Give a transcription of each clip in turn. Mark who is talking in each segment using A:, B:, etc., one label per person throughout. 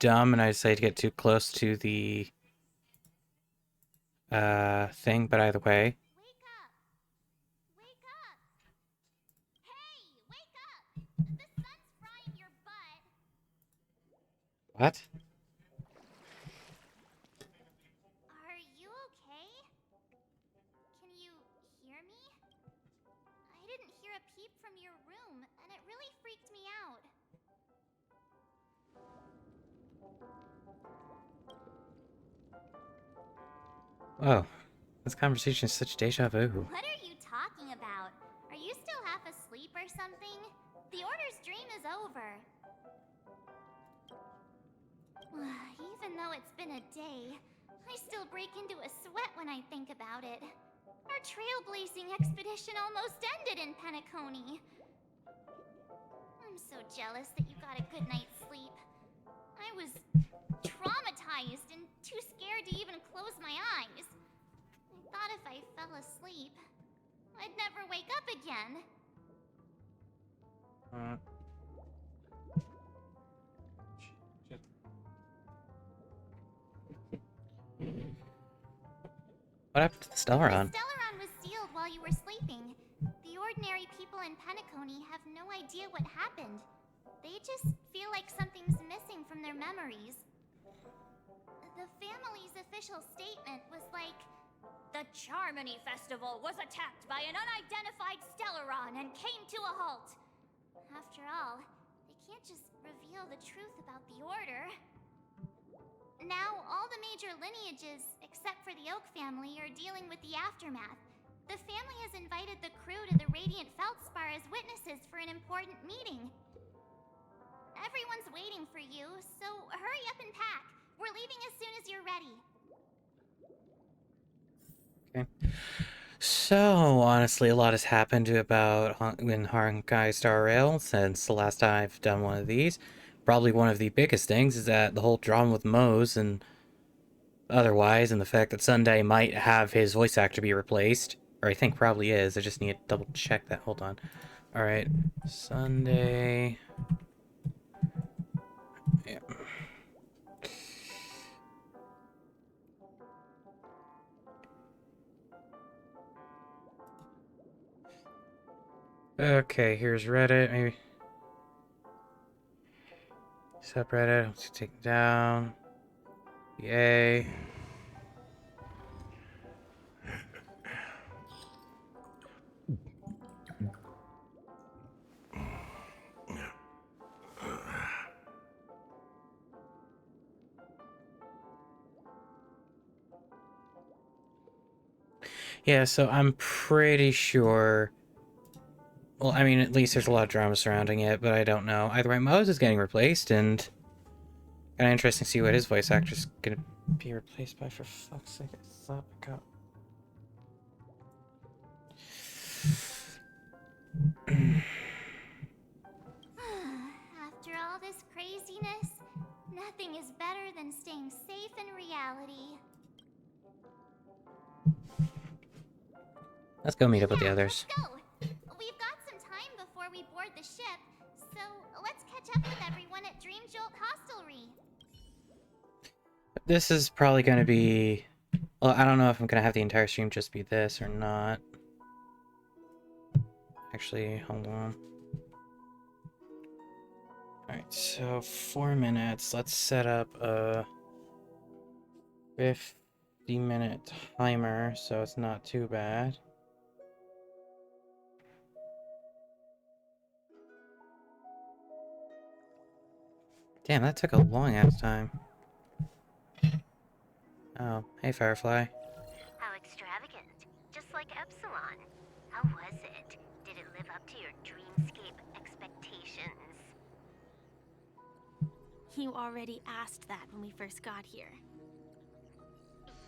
A: dumb and I decided to get too close to the thing, but either way.
B: Wake up! Wake up! Hey, wake up! The sun's frying your butt.
A: What?
B: Are you okay? Can you hear me? I didn't hear a peep from your room, and it really freaked me out.
A: Oh, this conversation is such deja vu.
B: What are you talking about? Are you still half asleep or something? The Order's dream is over. Even though it's been a day, I still break into a sweat when I think about it. Our trailblazing expedition almost ended in Penacony. I'm so jealous that you got a good night's sleep. I was traumatized and too scared to even close my eyes. I thought if I fell asleep, I'd never wake up again.
A: What happened to the Stellaron?
B: The Stellaron was sealed while you were sleeping. The ordinary people in Penacony have no idea what happened. They just feel like something's missing from their memories. The family's official statement was like, "The Charmony Festival was attacked by an unidentified Stellaron and came to a halt." After all, they can't just reveal the truth about the Order. Now, all the major lineages, except for the Oak family, are dealing with the aftermath. The family has invited the crew to the Radiant Feldspar as witnesses for an important meeting. Everyone's waiting for you, so hurry up and pack. We're leaving as soon as you're ready.
A: Okay. So, honestly, a lot has happened about in Honkai Star Rail since the last time I've done one of these. Probably one of the biggest things is that the whole drama with Mose and otherwise, and the fact that Sunday might have his voice actor be replaced. Or I think probably is. I just need to double check that. Hold on. Alright. Sunday. Yeah. Okay, here's Reddit. Maybe. Subreddit. Let's take it down. Yay. Yeah, so I'm pretty sure... Well, I mean, at least there's a lot of drama surrounding it, but I don't know. Either way, Mose is getting replaced, and... kind of interesting to see what his voice actor's gonna be replaced by, for fuck's sake. I thought I got...
B: After all this craziness, nothing is better than staying safe in reality.
A: Let's go meet up with the others.
B: Let's go! We've got some time before we board the ship, so let's catch up with everyone at Dream Jolt Hostelry.
A: This is probably gonna be... Well, I don't know if I'm gonna have the entire stream just be this or not. Actually, hold on. Alright, so 4 minutes. Let's set up a 50-minute timer so it's not too bad. Damn, that took a long ass time. Oh, hey Firefly.
C: How extravagant. Just like Epsilon. How was it? Did it live up to your dreamscape expectations?
D: You already asked that when we first got here.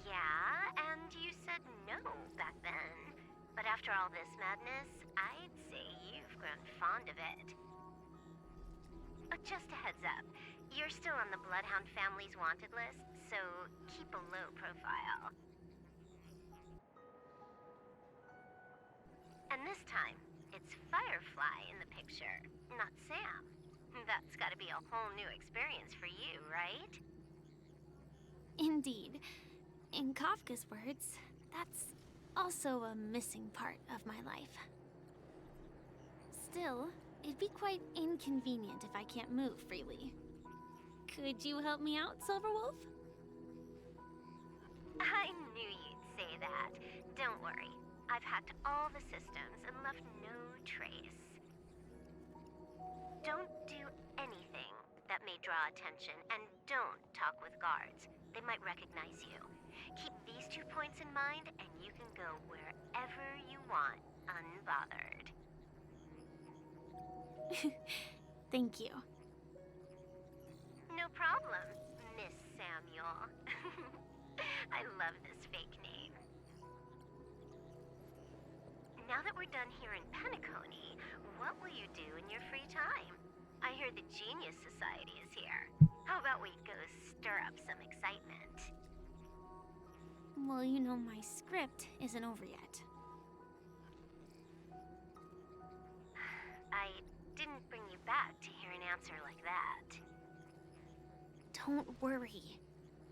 C: Yeah, and you said no back then. But after all this madness, I'd say you've grown fond of it. But just a heads up, you're still on the Bloodhound family's wanted list, so keep a low profile. And this time, it's Firefly in the picture, not Sam. That's gotta be a whole new experience for you, right?
D: Indeed. In Kafka's words, that's also a missing part of my life. Still, it'd be quite inconvenient if I can't move freely. Could you help me out, Silverwolf?
C: I knew you'd say that. Don't worry. I've hacked all the systems and left no trace. Don't do anything that may draw attention, and don't talk with guards. They might recognize you. Keep these 2 points in mind, and you can go wherever you want, unbothered.
D: Thank you.
C: No problem, Miss Samuel. I love this fake name. Now that we're done here in Penacony, what will you do in your free time? I hear the Genius Society is here. How about we go stir up some excitement?
D: Well, you know my script isn't over yet.
C: I didn't bring you back to hear an answer like that.
D: Don't worry.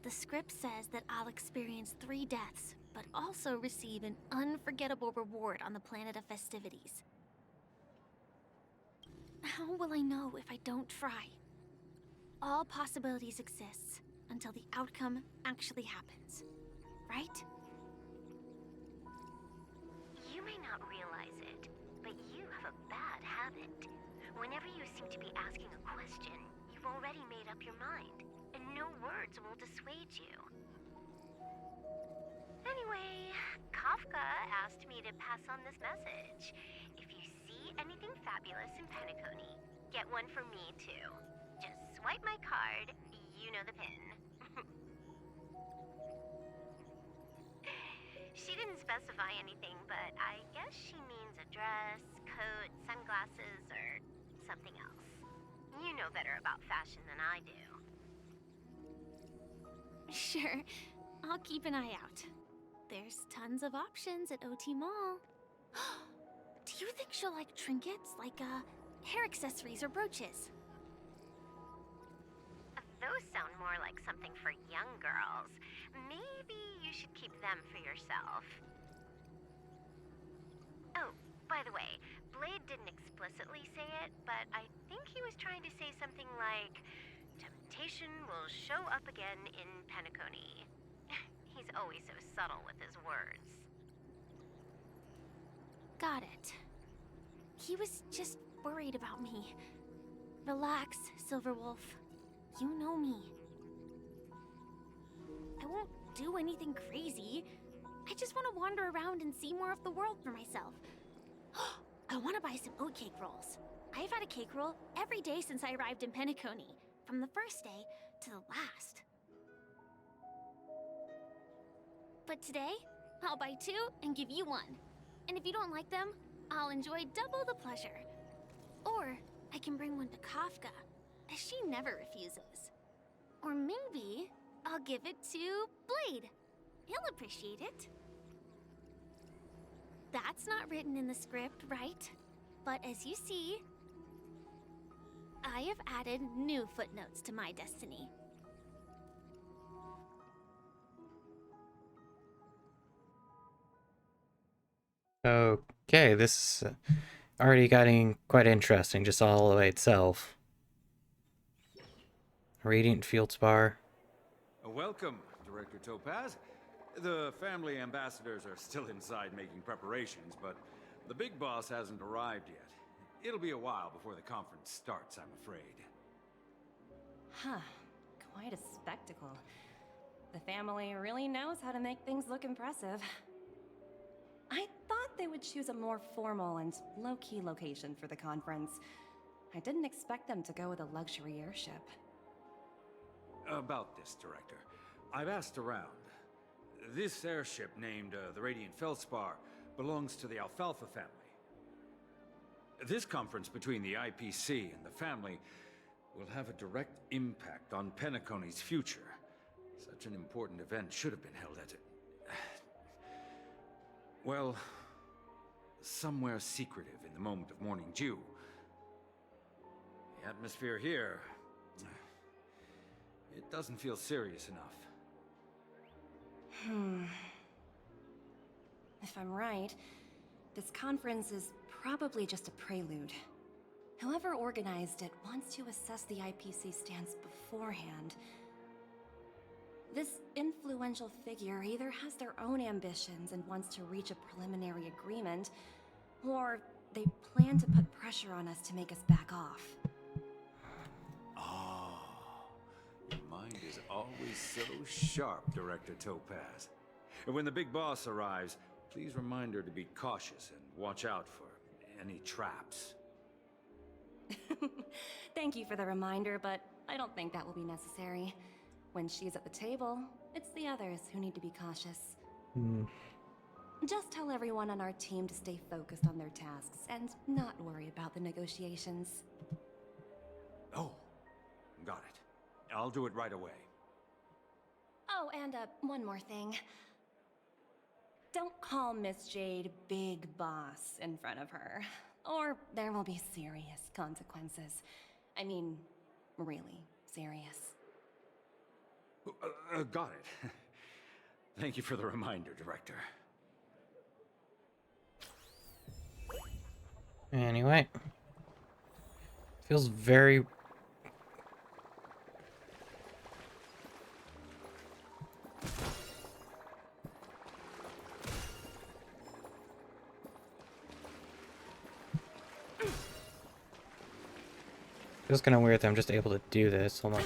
D: The script says that I'll experience 3 deaths, but also receive an unforgettable reward on the planet of festivities. How will I know if I don't try? All possibilities exist until the outcome actually happens, right?
C: You may not realize it, but you have a bad habit. Whenever you seem to be asking a question, you've already made up your mind, and no words will dissuade you. Anyway, Kafka asked me to pass on this message. If you see anything fabulous in Penacony, get one for me too. Just swipe my card, you know the pin. She didn't specify anything, but I guess she means a dress, coat, sunglasses, or something else. You know better about fashion than I do.
D: Sure, I'll keep an eye out. There's tons of options at OT Mall. Do you think she'll like trinkets, like hair accessories or brooches?
C: Those sound more like something for young girls. Maybe you should keep them for yourself. Oh, by the way, Blade didn't explicitly say it, but I think he was trying to say something like, temptation will show up again in Penacony. He's always so subtle with his words.
D: Got it. He was just worried about me. Relax, Silverwolf. You know me. I won't do anything crazy. I just want to wander around and see more of the world for myself. I want to buy some oat cake rolls. I've had a cake roll every day since I arrived in Penacony, from the first day to the last. But today, I'll buy 2 and give you 1. And if you don't like them, I'll enjoy double the pleasure. Or I can bring one to Kafka, as she never refuses. Or maybe I'll give it to Blade. He'll appreciate it. That's not written in the script, right? But as you see, I have added new footnotes to my destiny.
A: Okay, this is already getting quite interesting, just all the way itself. Radiant Fields Bar.
E: Welcome, Director Topaz. The family ambassadors are still inside making preparations, but the big boss hasn't arrived yet. It'll be a while before the conference starts, I'm afraid.
F: Huh. Quite a spectacle. The family really knows how to make things look impressive. I thought they would choose a more formal and low-key location for the conference. I didn't expect them to go with a luxury airship.
E: About this, Director. I've asked around. This airship, named the Radiant Feldspar, belongs to the Alfalfa family. This conference between the IPC and the family will have a direct impact on Penacony's future. Such an important event should have been held at it. Well, somewhere secretive in the moment of morning dew. The atmosphere here, it doesn't feel serious enough.
F: If I'm right, this conference is probably just a prelude. Whoever organized it wants to assess the IPC stance beforehand. This influential figure either has their own ambitions and wants to reach a preliminary agreement, or they plan to put pressure on us to make us back off.
E: Ah, your mind is always so sharp, Director Topaz. And when the big boss arrives, please remind her to be cautious and watch out for any traps.
F: Thank you for the reminder, but I don't think that will be necessary. When she's at the table, it's the others who need to be cautious. Just tell everyone on our team to stay focused on their tasks and not worry about the negotiations.
E: Oh, got it. I'll do it right away.
F: Oh, and one more thing. Don't call Miss Jade Big Boss in front of her, or there will be serious consequences. I mean, really serious.
E: Got it. Thank you for the reminder, Director.
A: Anyway. Feels very... Feels kind of weird that I'm just able to do this. Hold on.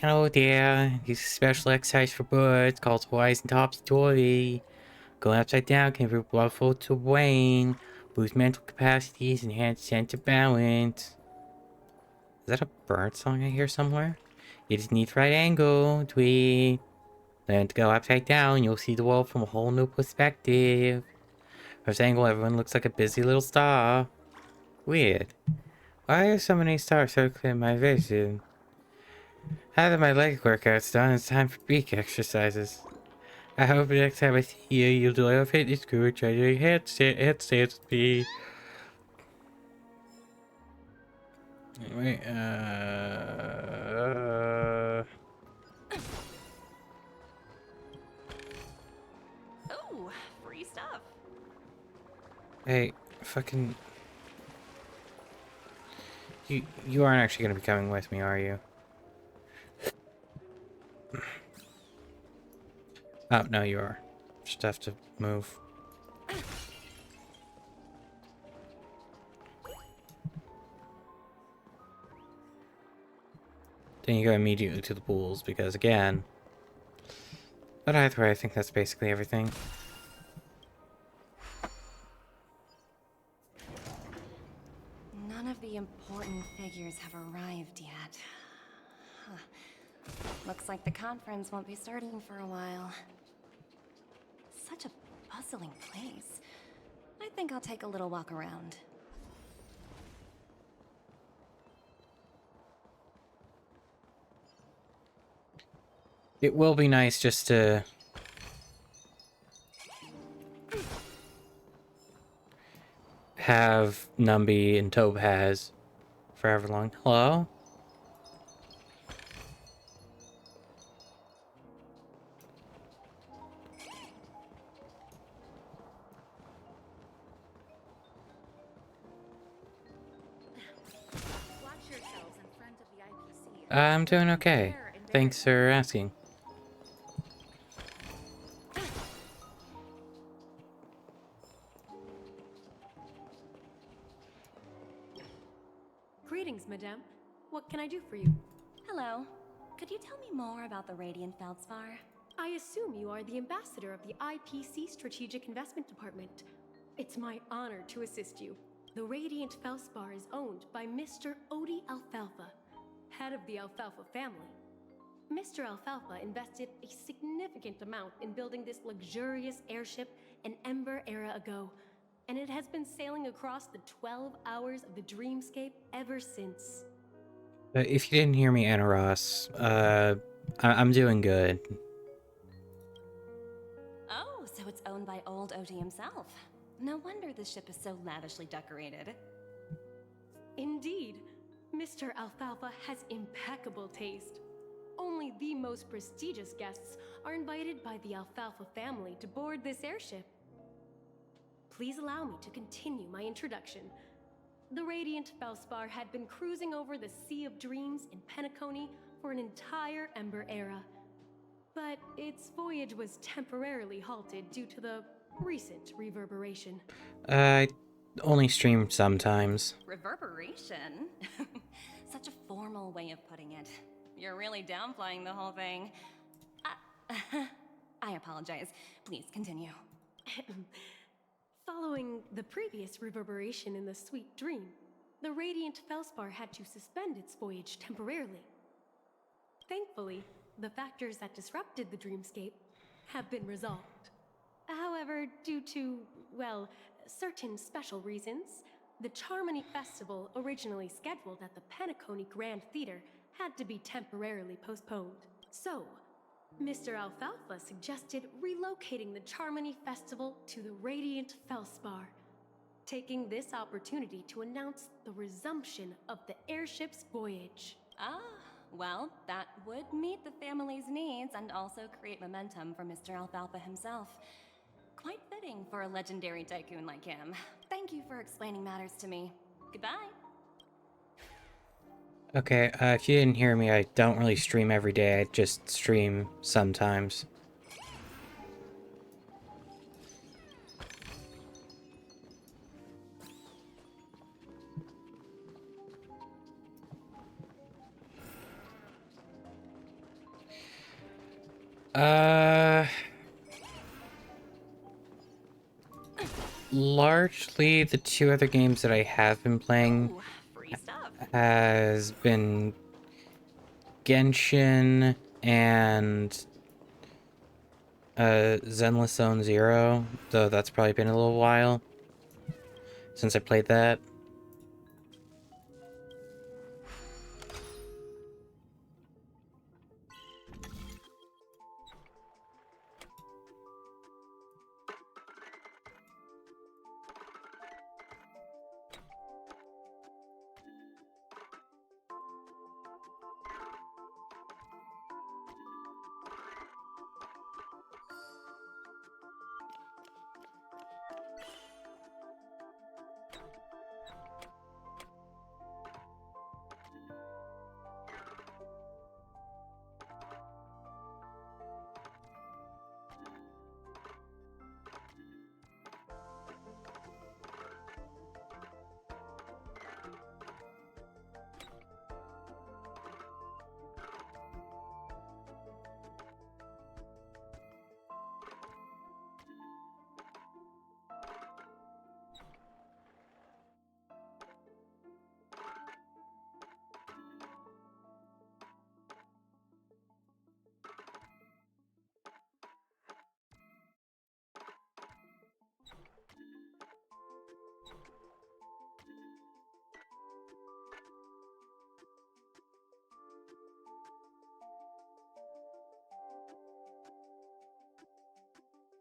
A: Hello there. This is special exercise for birds called Horizon Topsy-Turvy. Going upside down can improve blood flow to brain, boost mental capacities, enhance sense of balance. Is that a bird song I hear somewhere? You just need the right angle, tweet. Then to go upside down, you'll see the world from a whole new perspective. From this angle, everyone looks like a busy little star. Weird. Why are so many stars circling my vision? Now that my leg workout's done, it's time for beak exercises. I hope next time I see you, you'll do a fitness crew and try to do headstands with me. Anyway,
F: Oh, free stuff.
A: Hey, fucking... You aren't actually gonna be coming with me, are you? Oh, no, you are. Just have to move. Then you go immediately to the pools, because again... But either way, I think that's basically everything.
F: None of the important figures have arrived yet. Huh. Looks like the conference won't be starting for a while. Such a bustling place. I think I'll take a little walk around.
A: It will be nice just to... have Numby and Topaz forever long. Hello? I'm doing okay. Thanks for asking.
G: Greetings, madame. What can I do for you?
F: Hello. Could you tell me more about the Radiant Feldspar?
G: I assume you are the ambassador of the IPC Strategic Investment Department. It's my honor to assist you. The Radiant Feldspar is owned by Mr. Odie Alfalfa, head of the Alfalfa family. Mr. Alfalfa invested a significant amount in building this luxurious airship an Ember era ago. and it has been sailing across the 12 hours of the dreamscape ever since.
A: If you didn't hear me, Anna Ross, I'm doing good.
F: Oh, so it's owned by old Odie himself. No wonder the ship is so lavishly decorated.
G: Indeed, Mr. Alfalfa has impeccable taste. Only the most prestigious guests are invited by the Alfalfa family to board this airship. Please allow me to continue my introduction. The Radiant Felspar had been cruising over the Sea of Dreams in Penacony for an entire Ember era. But its voyage was temporarily halted due to the recent reverberation.
A: I only stream sometimes.
F: Reverberation? Such a formal way of putting it. You're really downplaying the whole thing. I apologize. Please continue.
G: Following the previous reverberation in the Sweet Dream, the Radiant Felspar had to suspend its voyage temporarily. Thankfully, the factors that disrupted the dreamscape have been resolved. However, due to, well, certain special reasons, the Charmony Festival, originally scheduled at the Penacony Grand Theater, had to be temporarily postponed. So, Mr. Alfalfa suggested relocating the Charmony Festival to the Radiant Felspar, taking this opportunity to announce the resumption of the airship's voyage.
F: Ah, well, that would meet the family's needs and also create momentum for Mr. Alfalfa himself. Quite fitting for a legendary tycoon like him. Thank you for explaining matters to me. Goodbye.
A: Okay, if you didn't hear me, I don't really stream every day, I just stream sometimes. Largely the two other games that I have been playing
F: Ooh, free stuff.
A: has been Genshin and Zenless Zone Zero, though that's probably been a little while since I played that.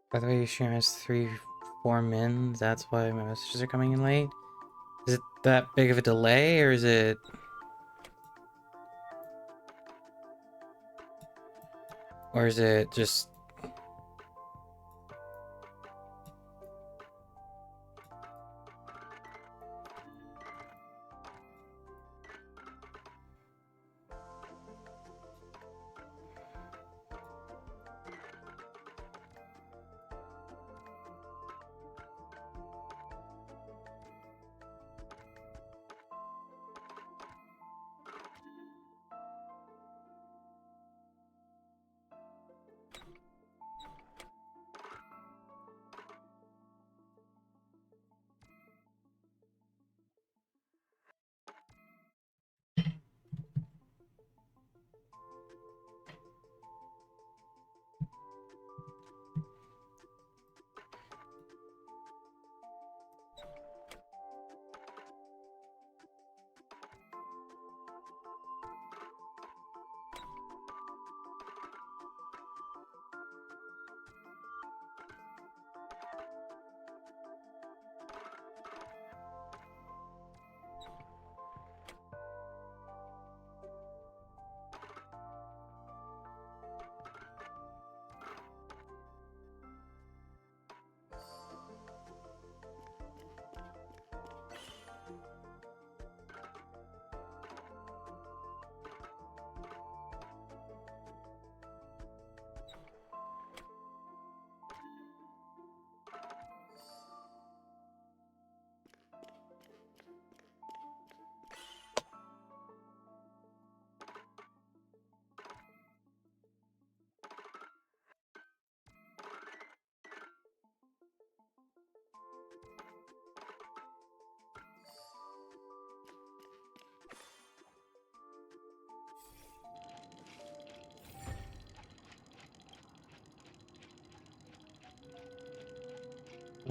A: By the way, your stream has 3-4 mins, that's why my messages are coming in late. Is it that big of a delay, or is it... Or is it just...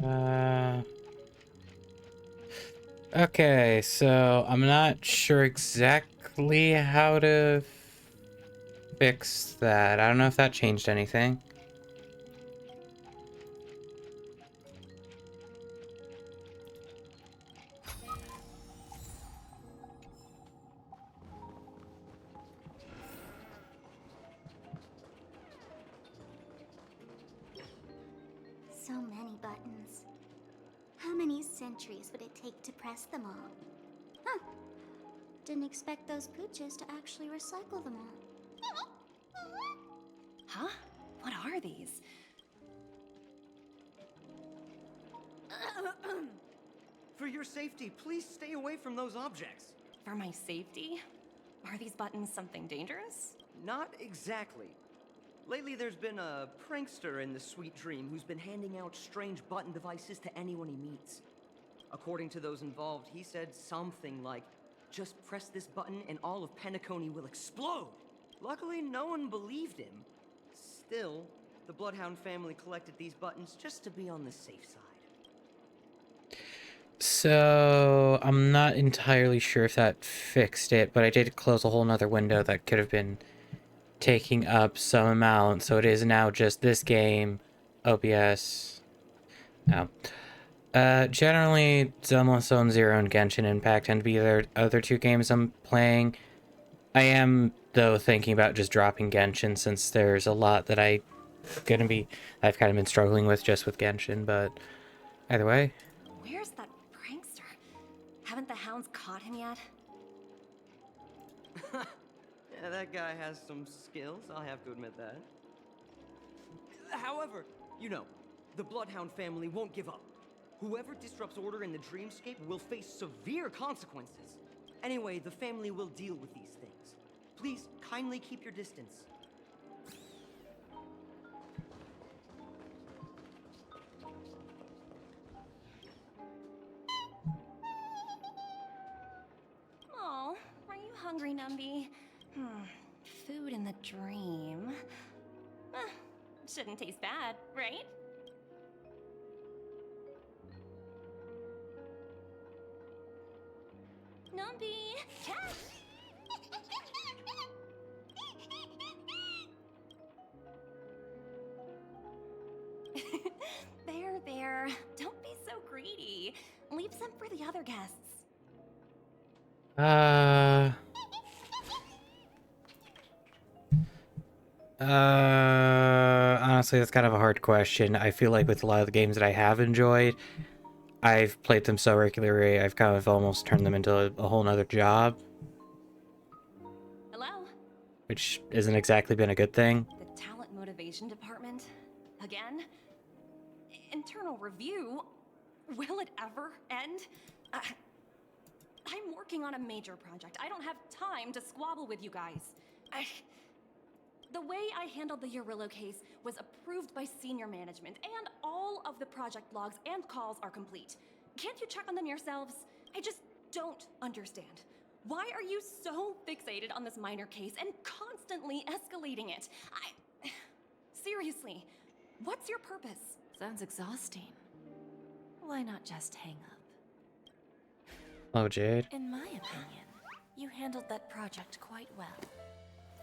A: Uh, okay, so I'm not sure exactly how to fix that. I don't know if that changed anything.
B: So many buttons. How many centuries would it take to press them all? Huh. Didn't expect those pooches to actually recycle them all.
F: Huh? What are these?
H: For your safety, please stay away from those objects.
F: For my safety? Are these buttons something dangerous?
H: Not exactly. Lately, there's been a prankster in the Sweet Dream who's been handing out strange button devices to anyone he meets. According to those involved, he said something like, "Just press this button and all of Penacony will explode." Luckily, no one believed him. Still, the Bloodhound family collected these buttons just to be on the safe side.
A: So, I'm not entirely sure if that fixed it, but I did close a whole nother window that could have been taking up some amount, so it is now just this game, OBS. No. Generally, Zenless Zone Zero and Genshin Impact tend to be the other two games I'm playing. I am, though, thinking about just dropping Genshin since there's a lot that I've kind of been struggling with just with Genshin, but either way.
F: Where's that prankster? Haven't the hounds caught him yet?
H: Yeah, that guy has some skills, I'll have to admit that. However, you know, the Bloodhound family won't give up. Whoever disrupts order in the Dreamscape will face severe consequences. Anyway, the family will deal with these things. Please, kindly keep your distance.
F: Oh, are you hungry, Numby? Food in the dream. Shouldn't taste bad, right? Numby! Cat! There. Don't be so greedy. Leave some for the other guests.
A: Honestly, that's kind of a hard question. I feel like with a lot of the games that I have enjoyed, I've played them so regularly, I've kind of almost turned them into a whole nother job,
F: Hello?
A: which isn't exactly been a good thing.
F: The talent motivation department? Again? Internal review? Will it ever end? I'm working on a major project. I don't have time to squabble with you guys. The way I handled the Urillo case was approved by senior management, and all of the project logs and calls are complete. Can't you check on them yourselves? I just don't understand. Why are you so fixated on this minor case and constantly escalating it? Seriously, what's your purpose?
I: Sounds exhausting. Why not just hang up?
A: Oh, Jade.
I: In my opinion, you handled that project quite well.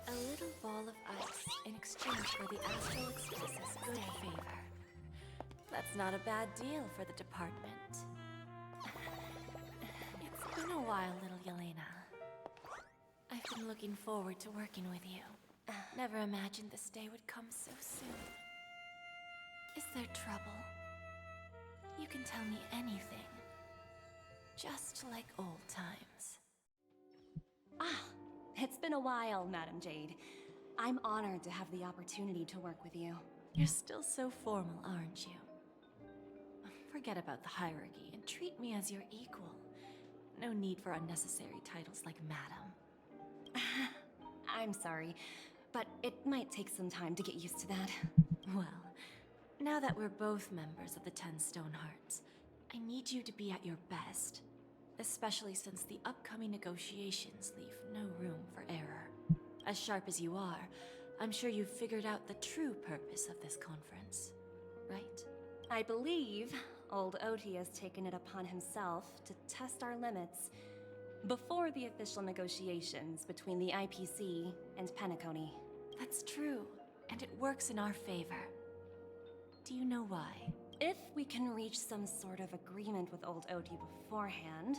I: A little ball of ice in exchange for the Astral Express's good favor. That's not a bad deal for the department. It's been a while, little Yelena. I've been looking forward to working with you. Never imagined this day would come so soon. Is there trouble? You can tell me anything. Just like old times.
F: It's been a while, Madam Jade. I'm honored to have the opportunity to work with you.
I: You're still so formal, aren't you? Forget about the hierarchy and treat me as your equal. No need for unnecessary titles like Madam.
F: I'm sorry, but it might take some time to get used to that.
I: Well, now that we're both members of the 10 Stone Hearts, I need you to be at your best. Especially since the upcoming negotiations leave no room for error. As sharp as you are, I'm sure you've figured out the true purpose of this conference, right?
F: I believe Old Oti has taken it upon himself to test our limits before the official negotiations between the IPC and Penacony.
I: That's true, and it works in our favor. Do you know why?
F: If we can reach some sort of agreement with Old Oti beforehand,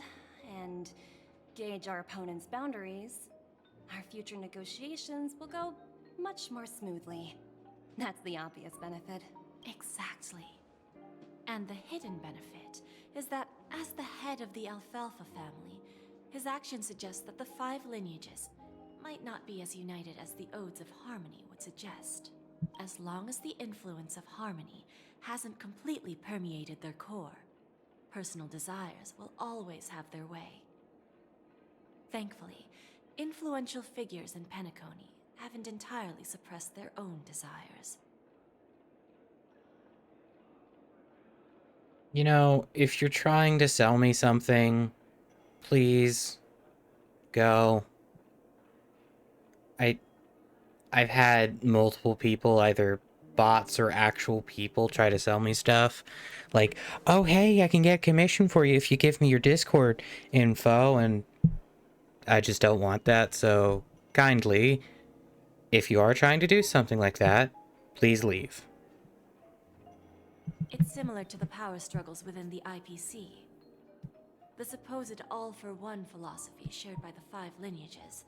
F: and gauge our opponent's boundaries, our future negotiations will go much more smoothly. That's the obvious benefit.
I: Exactly. And the hidden benefit is that as the head of the Alfalfa family, his actions suggest that the 5 lineages might not be as united as the Odes of Harmony would suggest. As long as the influence of Harmony hasn't completely permeated their core, personal desires will always have their way. Thankfully, influential figures in Penacony haven't entirely suppressed their own desires.
A: You know, if you're trying to sell me something, please go. I've had multiple people, either bots or actual people, try to sell me stuff. Like, oh hey, I can get commission for you if you give me your Discord info, and I just don't want that, so kindly, if you are trying to do something like that, please leave.
I: It's similar to the power struggles within the IPC. The supposed all-for-one philosophy shared by the 5 lineages.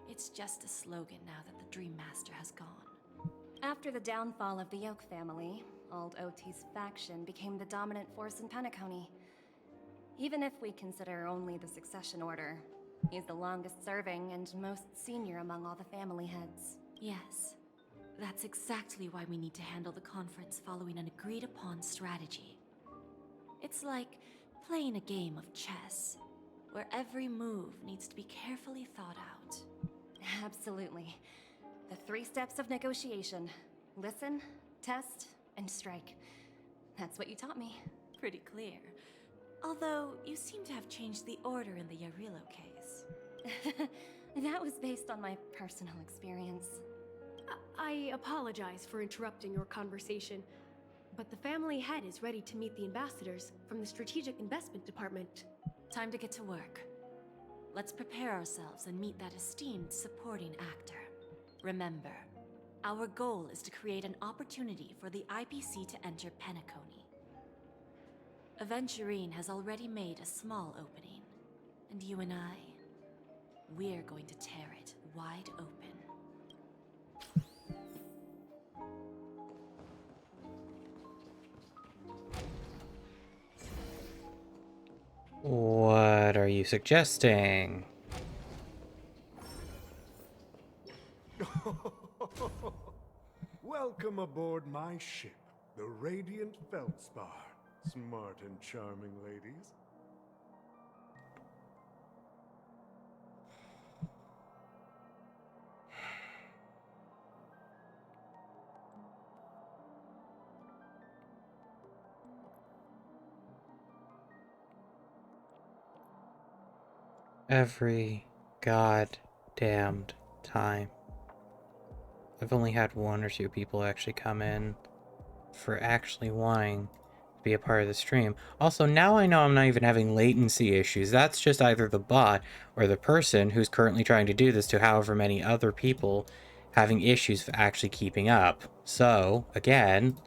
I: It's just a slogan now that the Dream Master has gone.
F: After the downfall of the Yoke family, Old Oti's faction became the dominant force in Penacony. Even if we consider only the succession order, he's the longest serving and most senior among all the family heads.
I: Yes. That's exactly why we need to handle the conference following an agreed-upon strategy. It's like playing a game of chess, where every move needs to be carefully thought out.
F: Absolutely. The 3 steps of negotiation. Listen, test, and strike. That's what you taught me.
I: Pretty clear. Although, you seem to have changed the order in the Yarilo case.
F: That was based on my personal experience.
G: I apologize for interrupting your conversation, but the family head is ready to meet the ambassadors from the Strategic Investment Department.
I: Time to get to work. Let's prepare ourselves and meet that esteemed supporting actor. Remember, our goal is to create an opportunity for the IPC to enter Penacony. Aventurine has already made a small opening, and you and I, we're going to tear it wide open.
A: What are you suggesting?
J: Welcome aboard my ship, the Radiant Feldspar. Smart and charming ladies.
A: Every goddamned time. I've only had 1 or 2 people actually come in for actually wanting to be a part of the stream. Also, now I know I'm not even having latency issues. That's just either the bot or the person who's currently trying to do this to however many other people having issues actually keeping up. So, again,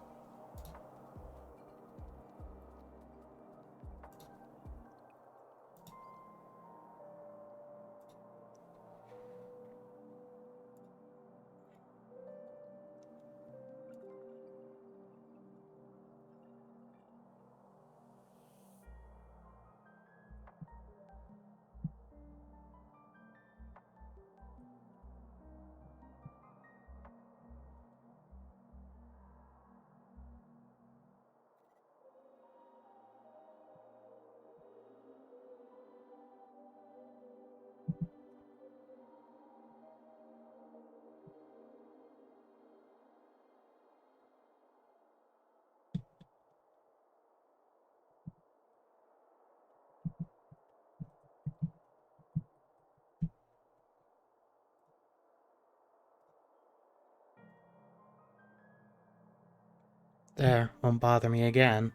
A: there, won't bother me again.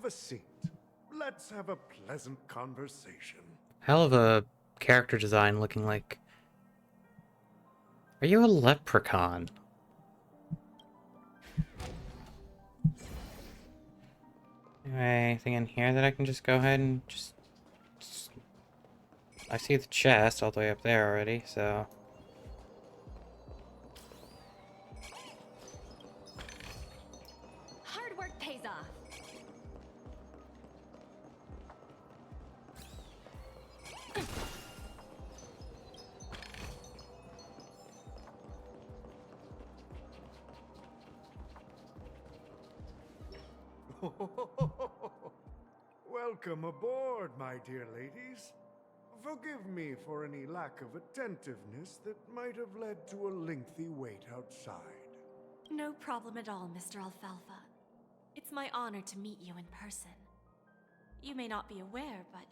J: Have a seat. Let's have a pleasant conversation.
A: Hell of a character design looking like... Are you a leprechaun? Anyway, anything in here that I can just go ahead and just... I see the chest all the way up there already, so...
F: Hard work pays off.
J: Welcome aboard, my dear ladies. Forgive me for any lack of attentiveness that might have led to a lengthy wait outside.
I: No problem at all, Mr. Alfalfa. It's my honor to meet you in person. You may not be aware, but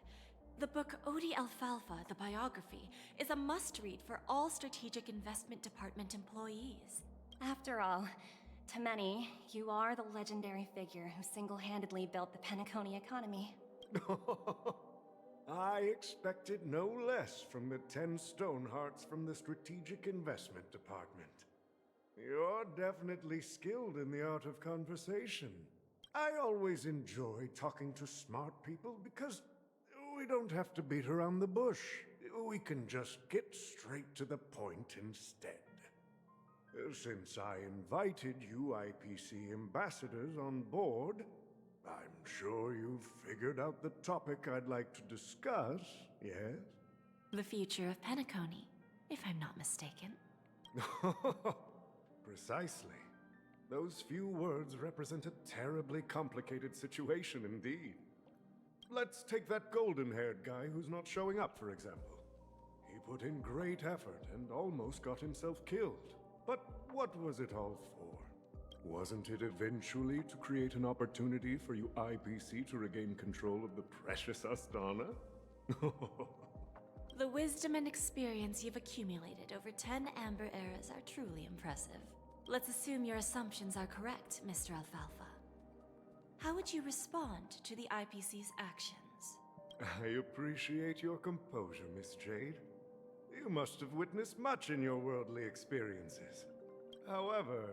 I: the book Odie Alfalfa, the biography, is a must-read for all Strategic Investment Department employees.
F: After all, to many, you are the legendary figure who single-handedly built the Penacony economy.
J: I expected no less from the 10 Stonehearts from the Strategic Investment Department. You're definitely skilled in the art of conversation. I always enjoy talking to smart people because we don't have to beat around the bush. We can just get straight to the point instead. Since I invited you IPC ambassadors on board, I'm sure you've figured out the topic I'd like to discuss, yes?
I: The future of Penacony, if I'm not mistaken.
J: Precisely. Those few words represent a terribly complicated situation indeed. Let's take that golden-haired guy who's not showing up, for example. He put in great effort and almost got himself killed. But what was it all for? Wasn't it eventually to create an opportunity for you IPC to regain control of the precious Astana?
I: The wisdom and experience you've accumulated over 10 Amber Eras are truly impressive. Let's assume your assumptions are correct, Mr. Alfalfa. How would you respond to the IPC's actions?
J: I appreciate your composure, Miss Jade. You must have witnessed much in your worldly experiences. However,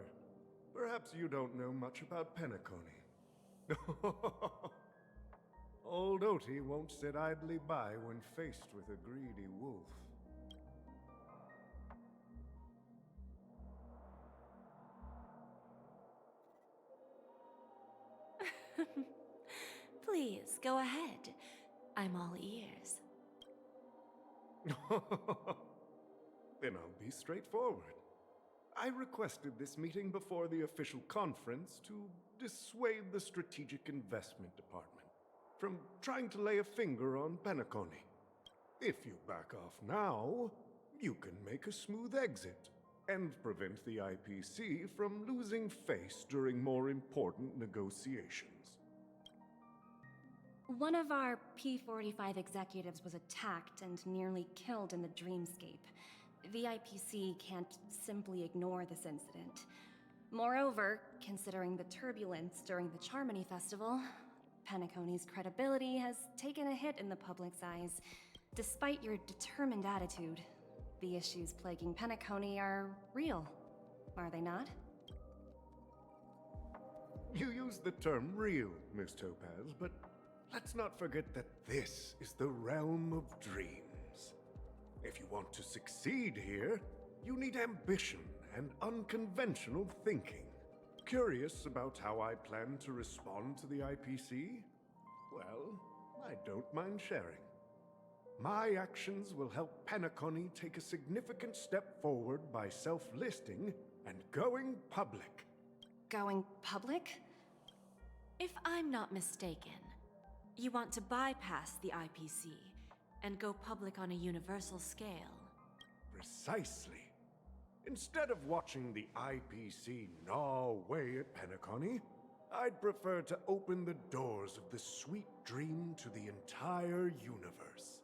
J: perhaps you don't know much about Penacony. Old Oti won't sit idly by when faced with a greedy wolf.
I: Please, go ahead. I'm all ears.
J: Then I'll be straightforward. I requested this meeting before the official conference to dissuade the Strategic Investment Department from trying to lay a finger on Penacony. If you back off now, you can make a smooth exit and prevent the IPC from losing face during more important negotiations.
F: One of our P-45 executives was attacked and nearly killed in the dreamscape. The IPC can't simply ignore this incident. Moreover, considering the turbulence during the Charmony Festival, Penacony's credibility has taken a hit in the public's eyes. Despite your determined attitude, the issues plaguing Penacony are real, are they not?
J: You use the term real, Miss Topaz, but let's not forget that this is the realm of dreams. If you want to succeed here, you need ambition and unconventional thinking. Curious about how I plan to respond to the IPC? Well, I don't mind sharing. My actions will help Penacony take a significant step forward by self-listing and going public.
F: Going public?
I: If I'm not mistaken, you want to bypass the IPC and go public on a universal scale.
J: Precisely. Instead of watching the IPC gnaw away at Penacony, I'd prefer to open the doors of the sweet dream to the entire universe.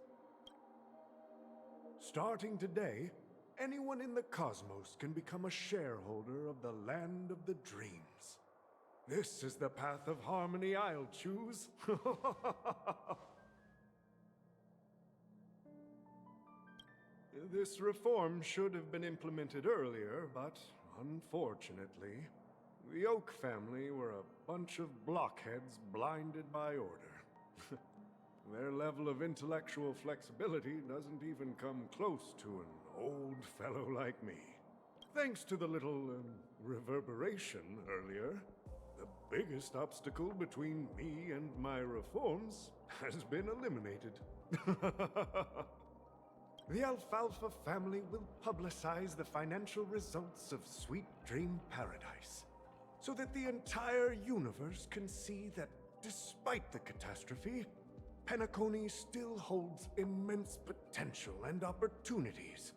J: Starting today, anyone in the cosmos can become a shareholder of the Land of the Dreams. This is the path of harmony I'll choose. This reform should have been implemented earlier, but unfortunately, the Oak family were a bunch of blockheads blinded by order. Their level of intellectual flexibility doesn't even come close to an old fellow like me. Thanks to the little reverberation earlier, the biggest obstacle between me and my reforms has been eliminated. The Alfalfa family will publicize the financial results of Sweet Dream Paradise, so that the entire universe can see that despite the catastrophe, Penacony still holds immense potential and opportunities,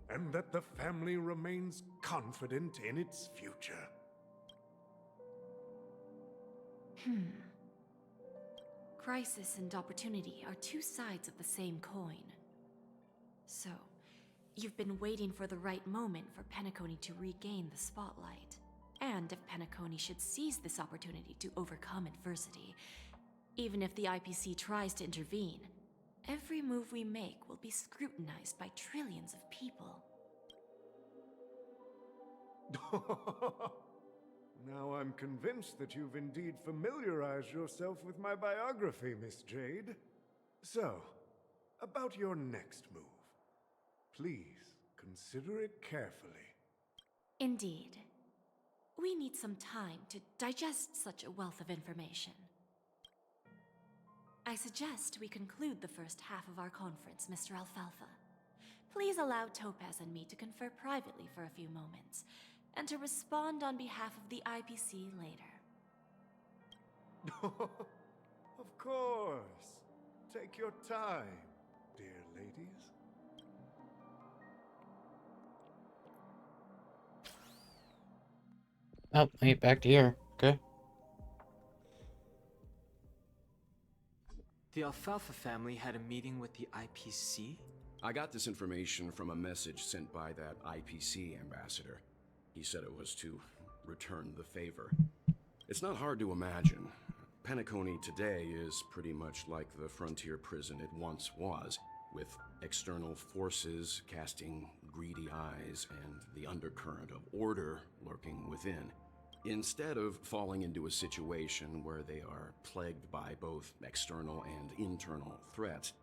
J: and that the family remains confident in its future.
K: Crisis and opportunity are two sides of the same coin. So, you've been waiting for the right moment for Penacony to regain the spotlight. And if Penacony should seize this opportunity to overcome adversity, even if the IPC tries to intervene, every move we make will be scrutinized by trillions of people.
J: Now I'm convinced that you've indeed familiarized yourself with my biography, Miss Jade. So, about your next move. Please, consider it carefully.
K: Indeed. We need some time to digest such a wealth of information. I suggest we conclude the first half of our conference, Mr. Alfalfa. Please allow Topaz and me to confer privately for a few moments, and to respond on behalf of the IPC later.
J: Of course. Take your time, dear ladies.
A: Oh, hey, back to here. Okay.
L: The Alfalfa family had a meeting with the IPC?
M: I got this information from a message sent by that IPC ambassador. He said it was to return the favor. It's not hard to imagine. Penacony today is pretty much like the frontier prison it once was, with external forces casting greedy eyes and the undercurrent of order lurking within. Instead of falling into a situation where they are plagued by both external and internal threats,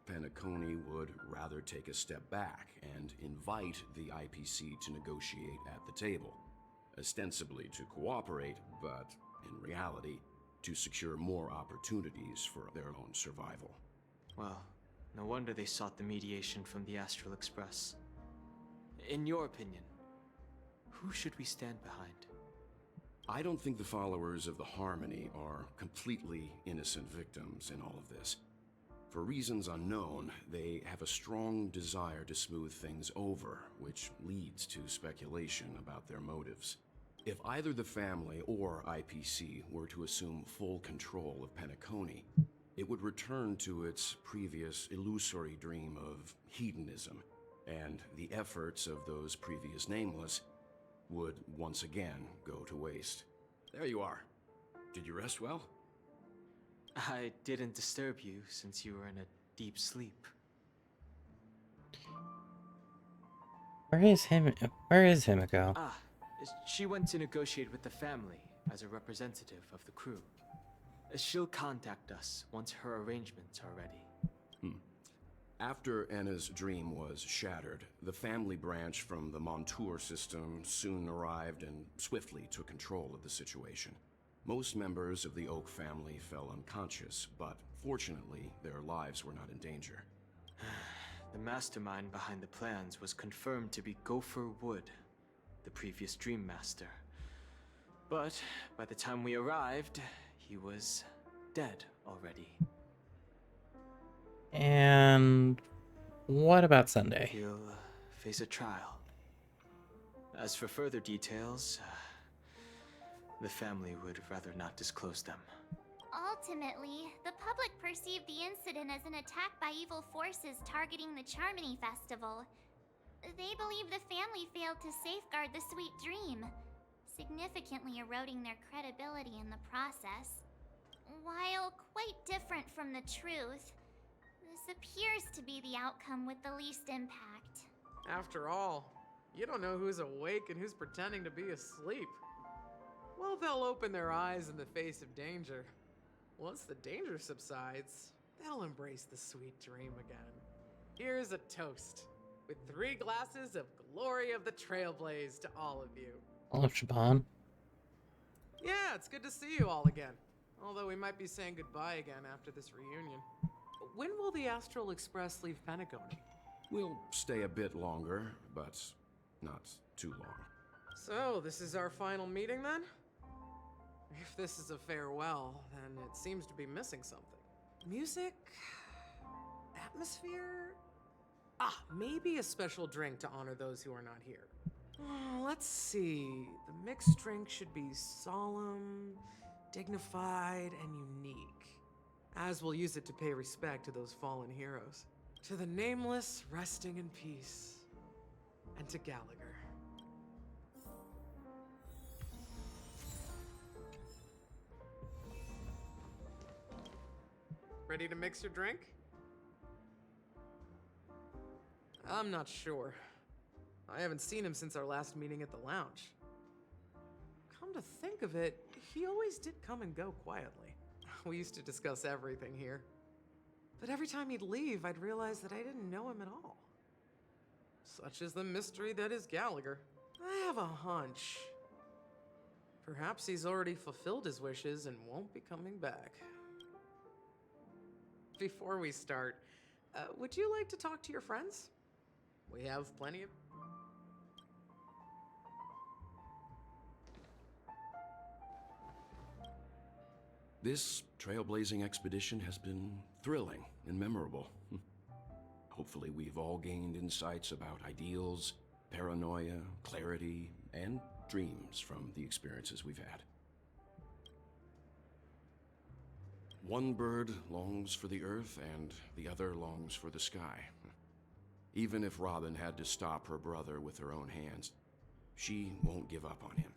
M: Penacony would rather take a step back and invite the IPC to negotiate at the table, ostensibly to cooperate, but in reality, to secure more opportunities for their own survival.
L: Well, no wonder they sought the mediation from the Astral Express. In your opinion, who should we stand behind?
M: I don't think the followers of the Harmony are completely innocent victims in all of this. For reasons unknown, they have a strong desire to smooth things over, which leads to speculation about their motives. If either the family or IPC were to assume full control of Penacony, it would return to its previous illusory dream of hedonism, and the efforts of those previous nameless would once again go to waste. There you are. Did you rest well?
L: I didn't disturb you since you were in a deep sleep.
A: Where is Himiko?
L: Ah, she went to negotiate with the family as a representative of the crew. She'll contact us once her arrangements are ready.
M: After Anna's dream was shattered, the family branch from the Montour system soon arrived and swiftly took control of the situation. Most members of the Oak family fell unconscious, but fortunately, their lives were not in danger.
L: The mastermind behind the plans was confirmed to be Gopher Wood, the previous Dream Master. But by the time we arrived, he was dead already.
A: And what about Sunday?
L: He'll face a trial. As for further details, the family would rather not disclose them.
B: Ultimately, the public perceived the incident as an attack by evil forces targeting the Charmony Festival. They believe the family failed to safeguard the Sweet Dream. significantly eroding their credibility in the process. While quite different from the truth, this appears to be the outcome with the least impact.
N: After all, you don't know who's awake and who's pretending to be asleep. Well, they'll open their eyes in the face of danger. Once the danger subsides, they'll embrace the sweet dream again. Here's a toast, with 3 glasses of glory of the Trailblaze to all of you.
A: Hello, Shaban.
N: Yeah, it's good to see you all again. Although we might be saying goodbye again after this reunion. When will the Astral Express leave Penacony?
M: We'll stay a bit longer, but not too long.
N: So, this is our final meeting then? If this is a farewell, then it seems to be missing something. Music? Atmosphere? Ah, maybe a special drink to honor those who are not here. Let's see. The mixed drink should be solemn, dignified, and unique. As we'll use it to pay respect to those fallen heroes. To the nameless resting in peace. And to Gallagher. Ready to mix your drink? I'm not sure. I haven't seen him since our last meeting at the lounge. Come to think of it, he always did come and go quietly. We used to discuss everything here. But every time he'd leave, I'd realize that I didn't know him at all. Such is the mystery that is Gallagher. I have a hunch. Perhaps he's already fulfilled his wishes and won't be coming back. Before we start, would you like to talk to your friends? We have plenty of...
M: This trailblazing expedition has been thrilling and memorable. Hopefully we've all gained insights about ideals, paranoia, clarity, and dreams from the experiences we've had. One bird longs for the earth, and the other longs for the sky. Even if Robin had to stop her brother with her own hands, she won't give up on him.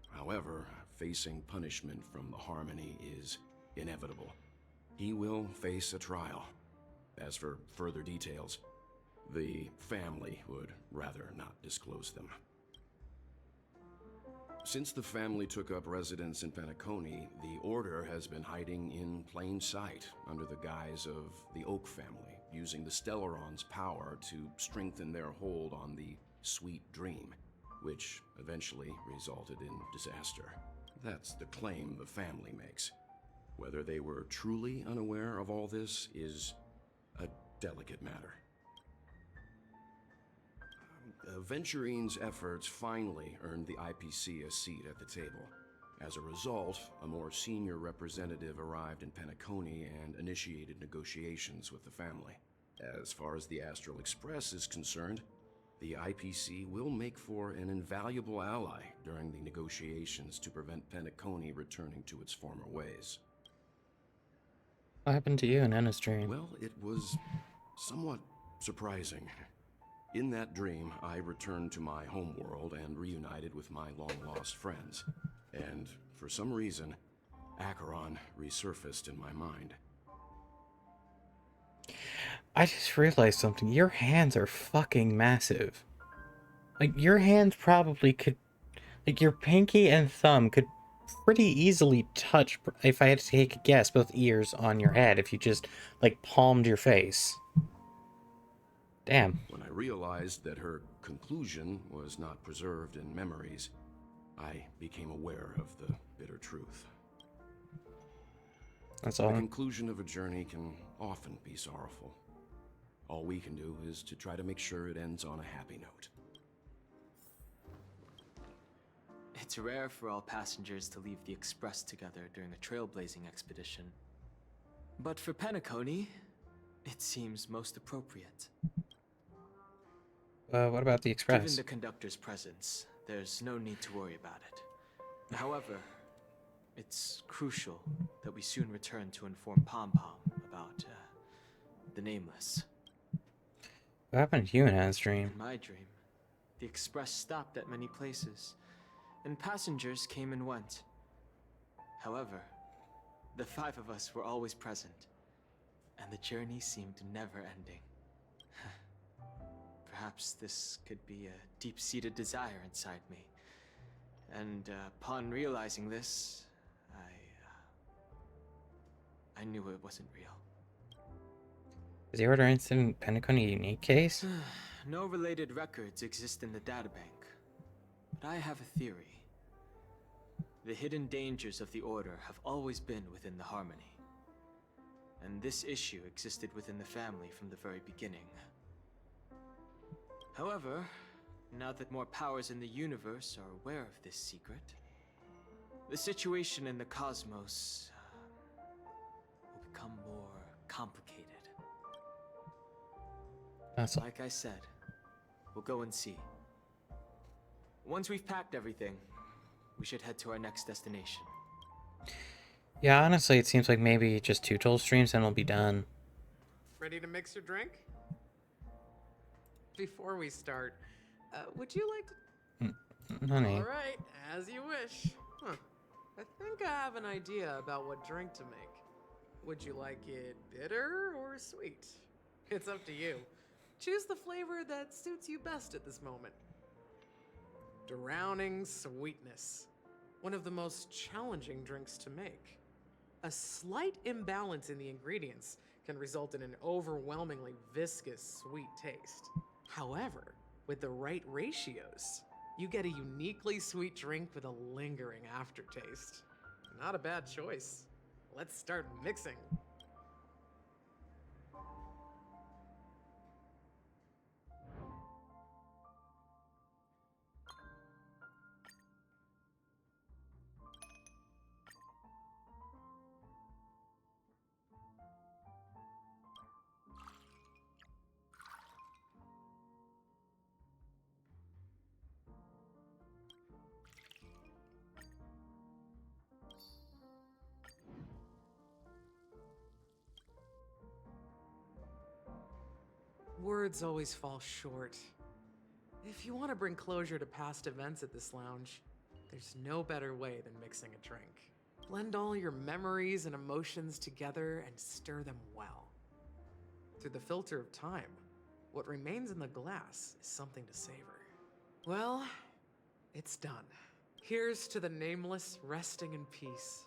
M: However, facing punishment from the Harmony is inevitable. He will face a trial. As for further details, the family would rather not disclose them. Since the family took up residence in Penacony, the Order has been hiding in plain sight under the guise of the Oak family, using the Stellaron's power to strengthen their hold on the Sweet Dream, which eventually resulted in disaster. That's the claim the family makes. Whether they were truly unaware of all this is a delicate matter. Venturine's efforts finally earned the IPC a seat at the table. As a result, a more senior representative arrived in Penacony and initiated negotiations with the family. As far as the Astral Express is concerned, the IPC will make for an invaluable ally during the negotiations to prevent Penacony returning to its former ways.
A: What happened to you in Enna's dream?
M: Well, it was somewhat surprising. In that dream, I returned to my homeworld and reunited with my long-lost friends. And for some reason, Acheron resurfaced in my mind.
A: I just realized something. Your hands are fucking massive. Like, your hands probably could... Like, your pinky and thumb could pretty easily touch, if I had to take a guess, both ears on your head if you just, like, palmed your face. Damn.
M: When I realized that her conclusion was not preserved in memories, I became aware of the bitter truth.
A: That's all.
M: The conclusion of a journey can often be sorrowful. All we can do is to try to make sure it ends on a happy note.
L: It's rare for all passengers to leave the Express together during a trailblazing expedition. But for Penacony, it seems most appropriate.
A: What about the Express?
L: Given the conductor's presence, there's no need to worry about it. However, it's crucial that we soon return to inform Pom Pom about the Nameless.
A: What happened to you in Enna's dream?
L: In my dream, the Express stopped at many places, and passengers came and went. However, the 5 of us were always present, and the journey seemed never ending. Perhaps this could be a deep-seated desire inside me. And upon realizing this, I knew it wasn't real.
A: Is the Order incident Pentacon a unique case?
L: No related records exist in the databank, but I have a theory. The hidden dangers of the Order have always been within the Harmony. And this issue existed within the family from the very beginning. However, now that more powers in the universe are aware of this secret, the situation in the cosmos will become more complicated. Like I said, we'll go and see. Once we've packed everything, we should head to our next destination.
A: Yeah, honestly, it seems like maybe just 2 total streams and it'll be done.
N: Ready to mix your drink? Before we start, would you like to...
A: Honey.
N: All right, as you wish. Huh. I think I have an idea about what drink to make. Would you like it bitter or sweet? It's up to you. Choose the flavor that suits you best at this moment. Drowning sweetness. One of the most challenging drinks to make. A slight imbalance in the ingredients can result in an overwhelmingly viscous sweet taste. However, with the right ratios, you get a uniquely sweet drink with a lingering aftertaste. Not a bad choice. Let's start mixing. Words always fall short. If you want to bring closure to past events at this lounge, there's no better way than mixing a drink. Blend all your memories and emotions together and stir them well. Through the filter of time, what remains in the glass is something to savor. Well, it's done. Here's to the nameless resting in peace.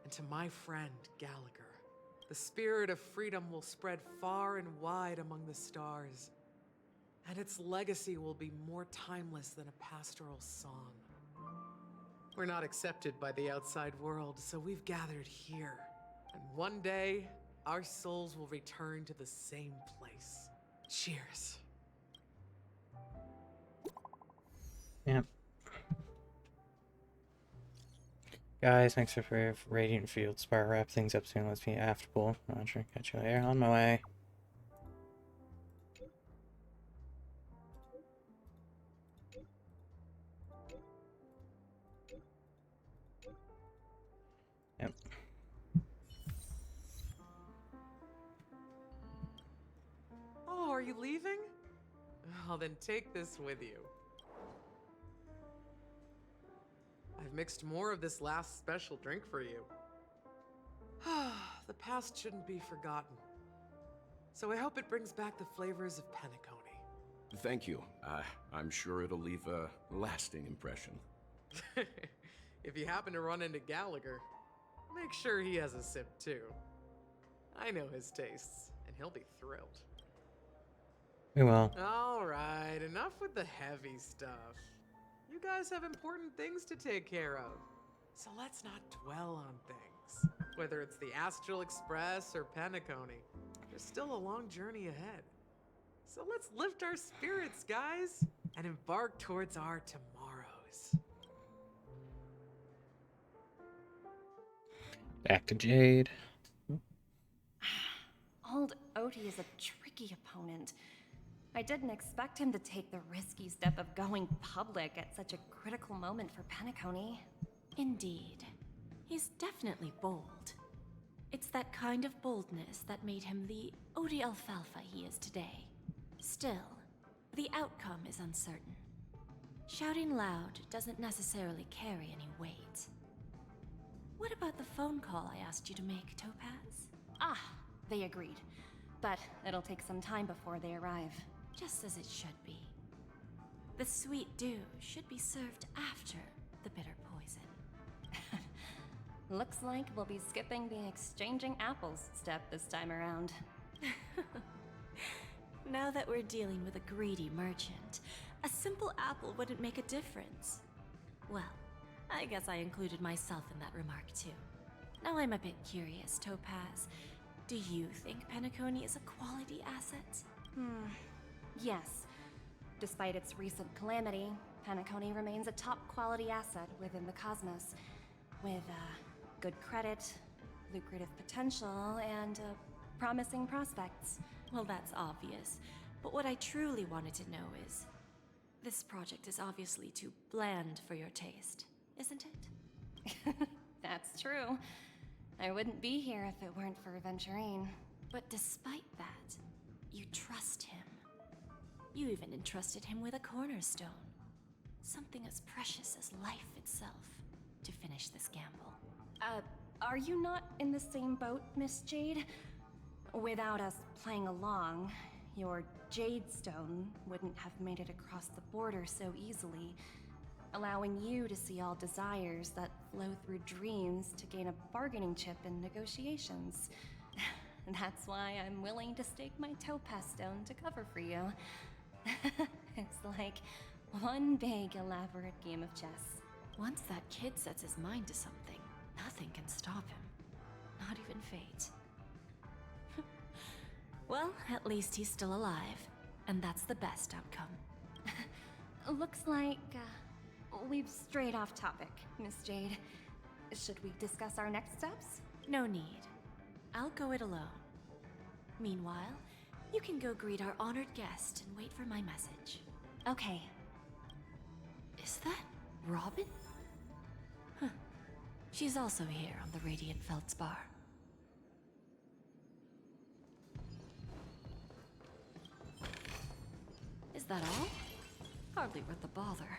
N: And to my friend, Gallagher. The spirit of freedom will spread far and wide among the stars, and its legacy will be more timeless than a pastoral song. We're not accepted by the outside world, so we've gathered here. And one day, our souls will return to the same place. Cheers.
A: Yep. Guys, thanks for Radiant Field Spire. Wrap things up soon. Let's be after pool. Roger, catch you later. On my way. Yep.
N: Oh, are you leaving? Oh, then take this with you. I've mixed more of this last special drink for you. The past shouldn't be forgotten. So I hope it brings back the flavors of Penacony.
M: Thank you. I'm sure it'll leave a lasting impression.
N: If you happen to run into Gallagher, make sure he has a sip too. I know his tastes, and he'll be thrilled.
A: We will.
N: All right, enough with the heavy stuff. You guys have important things to take care of, so let's not dwell on things. Whether it's the Astral Express or Penacony, there's still a long journey ahead. So let's lift our spirits, guys, and embark towards our tomorrows.
A: Back to Jade.
F: Old Odie is a tricky opponent. I didn't expect him to take the risky step of going public at such a critical moment for Penacony.
K: Indeed. He's definitely bold. It's that kind of boldness that made him the Odie Alfalfa he is today. Still, the outcome is uncertain. Shouting loud doesn't necessarily carry any weight. What about the phone call I asked you to make, Topaz?
F: Ah, they agreed. But it'll take some time before they arrive.
K: Just as it should be. The sweet dew should be served after the bitter poison.
F: Looks like we'll be skipping the exchanging apples step this time around.
K: Now that we're dealing with a greedy merchant, a simple apple wouldn't make a difference. Well, I guess I included myself in that remark too. Now I'm a bit curious, Topaz. Do you think Penacony is a quality asset?
F: Yes. Despite its recent calamity, Penacony remains a top quality asset within the cosmos, with good credit, lucrative potential, and promising prospects.
K: Well, that's obvious. But what I truly wanted to know is, this project is obviously too bland for your taste, isn't it?
F: That's true. I wouldn't be here if it weren't for Venturine.
K: But despite that, you trust him. You even entrusted him with a cornerstone. Something as precious as life itself, to finish this gamble.
F: Are you not in the same boat, Miss Jade? Without us playing along, your Jade Stone wouldn't have made it across the border so easily, allowing you to see all desires that flow through dreams to gain a bargaining chip in negotiations. That's why I'm willing to stake my Topaz Stone to cover for you. It's like one big elaborate game of chess.
K: Once that kid sets his mind to something, nothing can stop him. Not even fate. Well, at least he's still alive, and that's the best outcome.
F: Looks like we've strayed off topic, Miss Jade. Should we discuss our next steps?
K: No need. I'll go it alone. Meanwhile, you can go greet our honored guest and wait for my message.
F: Okay.
K: Is that Robin? Huh. She's also here on the Radiant Feldspar. Is that all? Hardly worth the bother.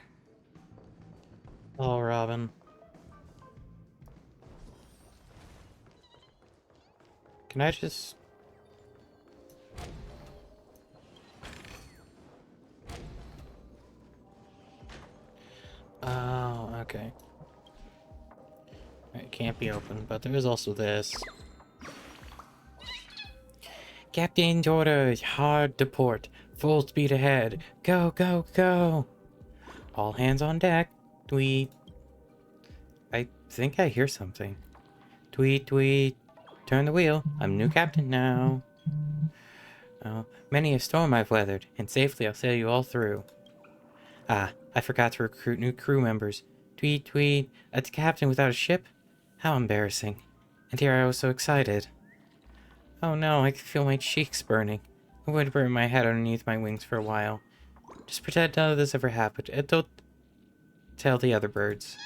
A: Oh, Robin. Can I just... Oh, okay. It can't be open, but there is also this. Captain's orders, hard to port. Full speed ahead. Go, go, go! All hands on deck. Tweet. I think I hear something. Tweet, tweet. Turn the wheel. I'm new captain now. Oh, many a storm I've weathered, and safely I'll sail you all through. Ah, I forgot to recruit new crew members. Tweet, tweet. A captain without a ship? How embarrassing. And here I was so excited. Oh no, I can feel my cheeks burning. I'm going to bury my head underneath my wings for a while. Just pretend none of this ever happened, and don't tell the other birds.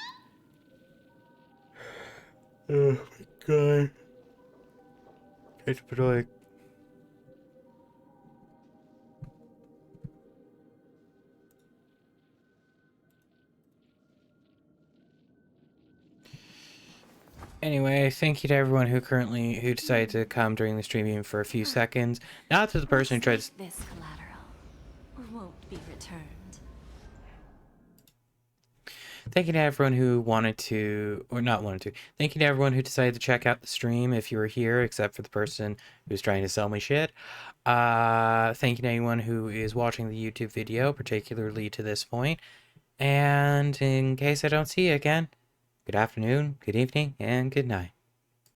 A: Oh my god. It's like... Anyway, thank you to everyone who decided to come during the stream even for a few seconds. Not to the person who tried to...
K: This collateral won't be returned.
A: Thank you to everyone who wanted to, or not wanted to. Thank you to everyone who decided to check out the stream if you were here, except for the person who's trying to sell me shit. Thank you to anyone who is watching the YouTube video, particularly to this point. And in case I don't see you again, good afternoon, good evening, and good night.